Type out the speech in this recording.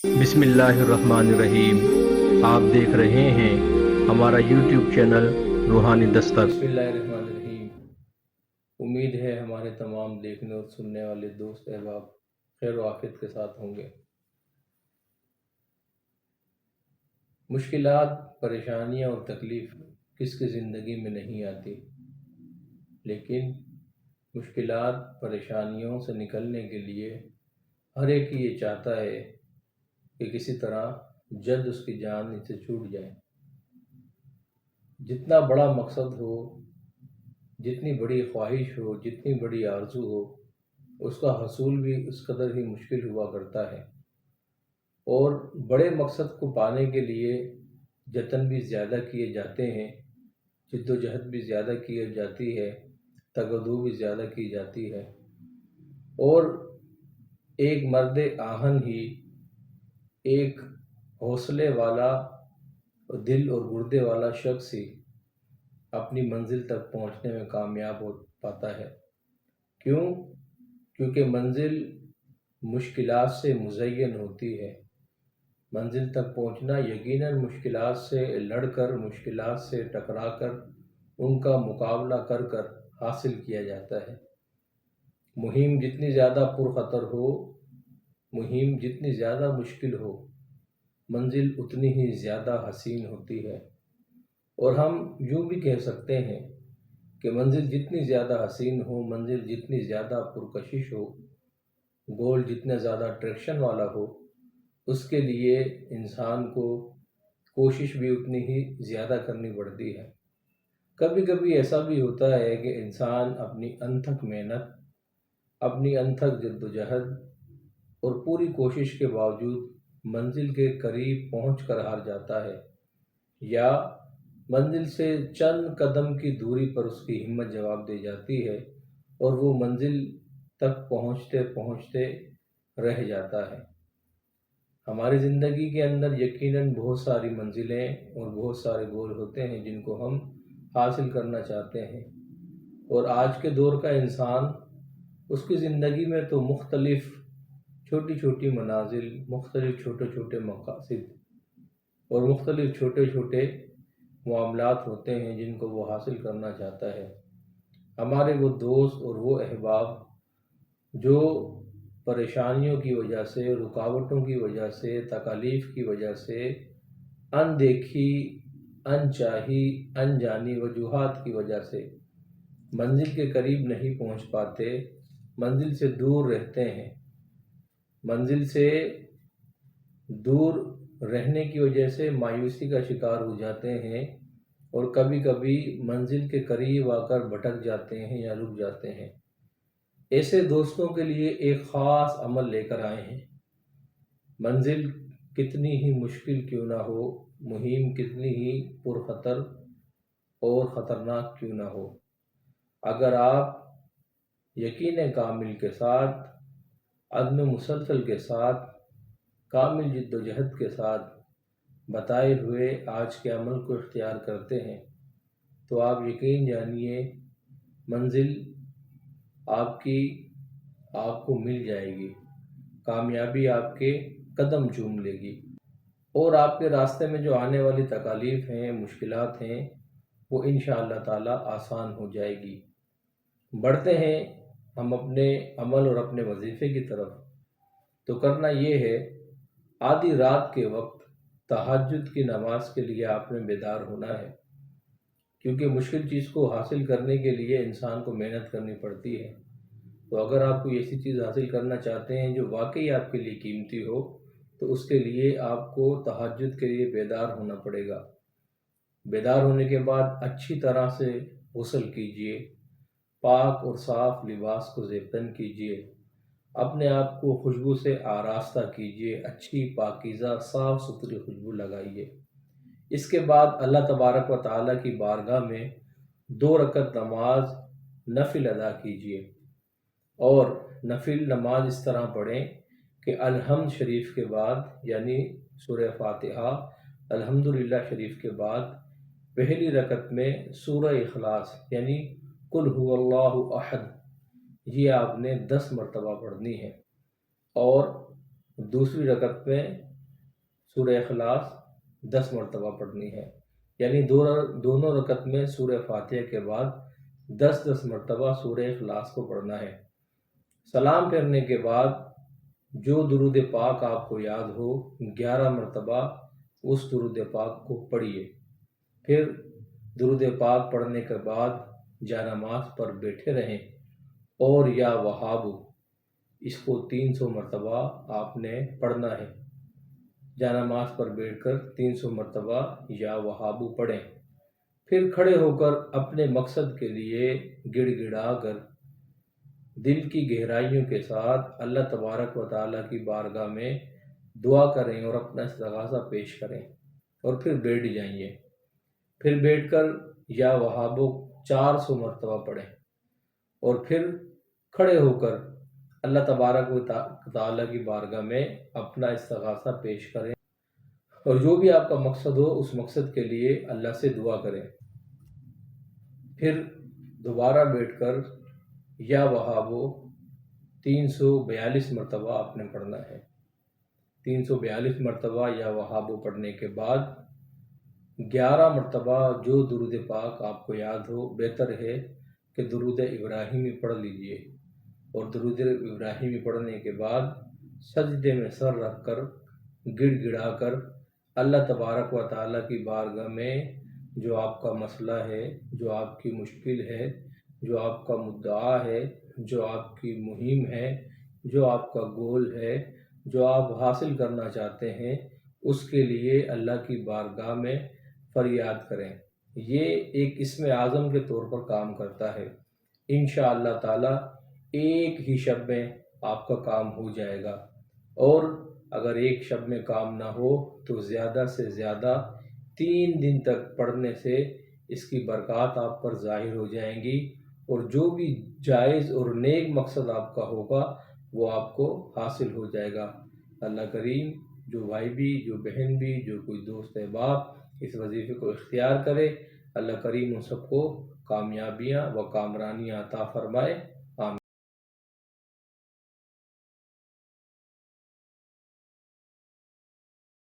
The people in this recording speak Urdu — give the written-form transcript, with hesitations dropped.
بسم اللہ الرحمن الرحیم، آپ دیکھ رہے ہیں ہمارا یوٹیوب چینل روحانی دستک۔ بسم اللہ الرحمن الرحیم۔ امید ہے ہمارے تمام دیکھنے اور سننے والے دوست احباب خیر و عافیت کے ساتھ ہوں گے۔ مشکلات، پریشانیاں اور تکلیف کس کی زندگی میں نہیں آتی، لیکن مشکلات، پریشانیوں سے نکلنے کے لیے ہر ایک یہ چاہتا ہے کہ کسی طرح جلد اس کی جان اس سے چھوٹ جائے۔ جتنا بڑا مقصد ہو، جتنی بڑی خواہش ہو، جتنی بڑی آرزو ہو، اس کا حصول بھی اس قدر ہی مشکل ہوا کرتا ہے، اور بڑے مقصد کو پانے کے لیے جتن بھی زیادہ کیے جاتے ہیں، جد و جہد بھی زیادہ کی جاتی ہے، تگدو بھی زیادہ کی جاتی ہے، اور ایک مرد آہن ہی، ایک حوصلے والا دل اور گردے والا شخص ہی اپنی منزل تک پہنچنے میں کامیاب ہو پاتا ہے۔ کیوں؟ کیونکہ منزل مشکلات سے مزین ہوتی ہے۔ منزل تک پہنچنا یقیناً مشکلات سے لڑ کر، مشکلات سے ٹکرا کر، ان کا مقابلہ کر کر حاصل کیا جاتا ہے۔ مہم جتنی زیادہ پرخطر ہو، مہم جتنی زیادہ مشکل ہو، منزل اتنی ہی زیادہ حسین ہوتی ہے۔ اور ہم یوں بھی کہہ سکتے ہیں کہ منزل جتنی زیادہ حسین ہو، منزل جتنی زیادہ پرکشش ہو، گول جتنا زیادہ ٹریکشن والا ہو، اس کے لیے انسان کو کوشش بھی اتنی ہی زیادہ کرنی پڑتی ہے۔ کبھی کبھی ایسا بھی ہوتا ہے کہ انسان اپنی انتھک محنت، اپنی انتھک جد و جہد اور پوری کوشش کے باوجود منزل کے قریب پہنچ کر ہار جاتا ہے، یا منزل سے چند قدم کی دوری پر اس کی ہمت جواب دے جاتی ہے، اور وہ منزل تک پہنچتے پہنچتے رہ جاتا ہے۔ ہماری زندگی کے اندر یقیناً بہت ساری منزلیں اور بہت سارے گول ہوتے ہیں جن کو ہم حاصل کرنا چاہتے ہیں، اور آج کے دور کا انسان، اس کی زندگی میں تو مختلف چھوٹی چھوٹی منازل، مختلف چھوٹے چھوٹے مقاصد اور مختلف چھوٹے چھوٹے معاملات ہوتے ہیں جن کو وہ حاصل کرنا چاہتا ہے۔ ہمارے وہ دوست اور وہ احباب جو پریشانیوں کی وجہ سے، رکاوٹوں کی وجہ سے، تکالیف کی وجہ سے، اندیکھی، انچاہی، انجانی وجوہات کی وجہ سے منزل کے قریب نہیں پہنچ پاتے، منزل سے دور رہتے ہیں، منزل سے دور رہنے کی وجہ سے مایوسی کا شکار ہو جاتے ہیں، اور کبھی کبھی منزل کے قریب آ کر بھٹک جاتے ہیں یا رک جاتے ہیں۔ ایسے دوستوں کے لیے ایک خاص عمل لے کر آئے ہیں۔ منزل کتنی ہی مشکل کیوں نہ ہو، مہم کتنی ہی پرخطر اور خطرناک کیوں نہ ہو، اگر آپ یقین کامل کے ساتھ، عزم مسلسل کے ساتھ، کامل جد و جہد کے ساتھ بتائے ہوئے آج کے عمل کو اختیار کرتے ہیں، تو آپ یقین جانیے منزل آپ کو مل جائے گی، کامیابی آپ کے قدم چوم لے گی، اور آپ کے راستے میں جو آنے والی تکالیف ہیں، مشکلات ہیں، وہ انشاءاللہ تعالی آسان ہو جائے گی۔ بڑھتے ہیں ہم اپنے عمل اور اپنے وظیفے کی طرف۔ تو کرنا یہ ہے، آدھی رات کے وقت تہجد کی نماز کے لیے آپ نے بیدار ہونا ہے، کیونکہ مشکل چیز کو حاصل کرنے کے لیے انسان کو محنت کرنی پڑتی ہے۔ تو اگر آپ کوئی ایسی چیز حاصل کرنا چاہتے ہیں جو واقعی آپ کے لیے قیمتی ہو، تو اس کے لیے آپ کو تہجد کے لیے بیدار ہونا پڑے گا۔ بیدار ہونے کے بعد اچھی طرح سے غسل کیجئے، پاک اور صاف لباس کو زیب کیجئے، اپنے آپ کو خوشبو سے آراستہ کیجئے، اچھی پاکیزہ صاف ستھری خوشبو لگائیے۔ اس کے بعد اللہ تبارک و تعالیٰ کی بارگاہ میں 2 رکعت نماز نفل ادا کیجئے، اور نفل نماز اس طرح پڑھیں کہ الحمد شریف کے بعد، یعنی سورہ فاتحہ، الحمدللہ شریف کے بعد پہلی رکعت میں سورہ اخلاص یعنی قل هو اللہ احد، یہ آپ نے 10 مرتبہ پڑھنی ہے، اور دوسری رکعت میں سورہ اخلاص 10 مرتبہ پڑھنی ہے، یعنی دونوں رکعت میں سورہ فاتحہ کے بعد 10 مرتبہ سورہ اخلاص کو پڑھنا ہے۔ سلام پھیرنے کے بعد جو درود پاک آپ کو یاد ہو 11 مرتبہ اس درود پاک کو پڑھیے۔ پھر درود پاک پڑھنے کے بعد جانماز پر بیٹھے رہیں اور یا وہاب اس کو 300 مرتبہ آپ نے پڑھنا ہے۔ جانماز پر بیٹھ کر 300 مرتبہ یا وہاب پڑھیں، پھر کھڑے ہو کر اپنے مقصد کے لیے گڑ گڑا کر دل کی گہرائیوں کے ساتھ اللہ تبارک و تعالیٰ کی بارگاہ میں دعا کریں اور اپنا استغاثہ پیش کریں، اور پھر بیٹھ جائیے۔ پھر بیٹھ کر یا وہابو 400 مرتبہ پڑھیں، اور پھر کھڑے ہو کر اللہ تبارک و تعالیٰ کی بارگاہ میں اپنا استغاثہ پیش کریں، اور جو بھی آپ کا مقصد ہو اس مقصد کے لیے اللہ سے دعا کریں۔ پھر دوبارہ بیٹھ کر یا وہابو 342 مرتبہ آپ نے پڑھنا ہے۔ 342 مرتبہ یا وہابو پڑھنے کے بعد 11 مرتبہ جو درود پاک آپ کو یاد ہو، بہتر ہے کہ درود ابراہیمی پڑھ لیجئے، اور درود ابراہیمی پڑھنے کے بعد سجدے میں سر رکھ کر گڑ گڑا کر اللہ تبارک و تعالیٰ کی بارگاہ میں جو آپ کا مسئلہ ہے، جو آپ کی مشکل ہے، جو آپ کا مدعا ہے، جو آپ کی مہم ہے، جو آپ کا گول ہے، جو آپ حاصل کرنا چاہتے ہیں، اس کے لیے اللہ کی بارگاہ میں فریاد کریں۔ یہ ایک اسم اعظم کے طور پر کام کرتا ہے۔ انشاءاللہ تعالی ایک ہی شب میں آپ کا کام ہو جائے گا، اور اگر ایک شب میں کام نہ ہو تو زیادہ سے زیادہ 3 دن تک پڑھنے سے اس کی برکات آپ پر ظاہر ہو جائیں گی، اور جو بھی جائز اور نیک مقصد آپ کا ہوگا وہ آپ کو حاصل ہو جائے گا۔ اللہ کریم جو بھائی بھی، جو بہن بھی، جو کوئی دوست احباب اس وظیفے کو اختیار کرے، اللہ کریم ان سب کو کامیابیاں و کامرانیاں عطا فرمائے۔